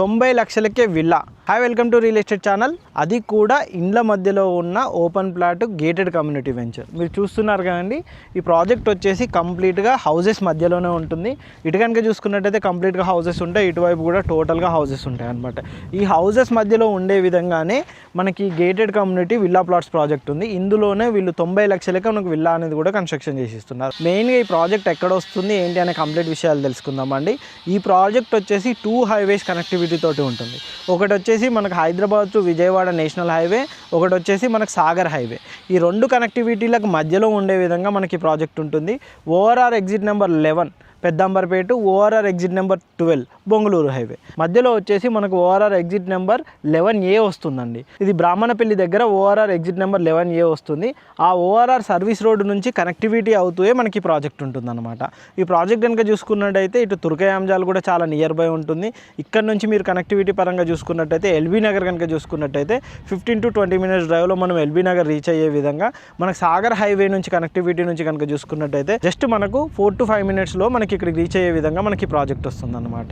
90 లక్షలకే villa. Hi, welcome to real estate channel. అది కూడా ఇండ్ల మధ్యలో ఉన్న open plot gated community venture. మీరు చూస్తున్నారు కదండి, ఈ ప్రాజెక్ట్ వచ్చేసి కంప్లీట్గా హౌసెస్ మధ్యలోనే ఉంటుంది. ఇటు కనుక చూసుకున్నట్టయితే కంప్లీట్గా హౌసెస్ ఉంటాయి, ఇటువైపు కూడా టోటల్గా హౌసెస్ ఉంటాయి అనమాట. ఈ హౌసెస్ మధ్యలో ఉండే విధంగానే మనకి gated community villa plots project ఉంది. ఇందులోనే వీళ్ళు 90 లక్షలకే మనకు విల్లా అనేది కూడా కన్స్ట్రక్షన్ చేసి ఇస్తున్నారు. మెయిన్గా ఈ ప్రాజెక్ట్ ఎక్కడ వస్తుంది ఏంటి అనే కంప్లీట్ విషయాలు తెలుసుకుందామండి. ఈ ప్రాజెక్ట్ వచ్చేసి 2 హైవేస్ కనెక్టివిటీ తోటి ఉంటుంది. ఒకటి వచ్చేసి మనకు Hyderabad to Vijayawada national highway, ఒకటి వచ్చేసి మనకు సాగర్ హైవే. ఈ 2 కనెక్టివిటీలకు మధ్యలో ఉండే విధంగా మనకి ప్రాజెక్ట్ ఉంటుంది. ORR exit number 11 Peddamberpet, ORR exit number 12 Bengaluru highway. మధ్యలో వచ్చేసి మనకు ఓఆర్ఆర్ ఎగ్జిట్ నెంబర్ 11A వస్తుందండి. ఇది బ్రాహ్మణపల్లి దగ్గర ఓఆర్ఆర్ ఎగ్జిట్ నెంబర్ 11A వస్తుంది. ఆ ఓఆర్ఆర్ సర్వీస్ రోడ్డు నుంచి కనెక్టివిటీ అవుతూ మనకి ప్రాజెక్ట్ ఉంటుందన్నమాట. ఈ ప్రాజెక్ట్ కనుక చూసుకున్నట్టయితే ఇటు తుర్కయాంజాల్ కూడా చాలా నియర్ బై ఉంటుంది. ఇక్కడ నుంచి మీరు కనెక్టివిటీ పరంగా చూసుకున్నట్టయితే ఎల్బీ నగర్ కనుక చూసుకున్నట్టయితే 15 to 20 minutes డ్రైవ్లో మనం ఎల్బీ నగర్ రీచ్ అయ్యే విధంగా, మనకు సాగర్ హైవే నుంచి కనెక్టివిటీ నుంచి కనుక చూసుకున్నట్టయితే జస్ట్ మనకు 4 to 5 minutesలో మనకి ఇక్కడికి రీచ్ అయ్యే విధంగా మనకి ప్రాజెక్ట్ వస్తుంది అన్నమాట.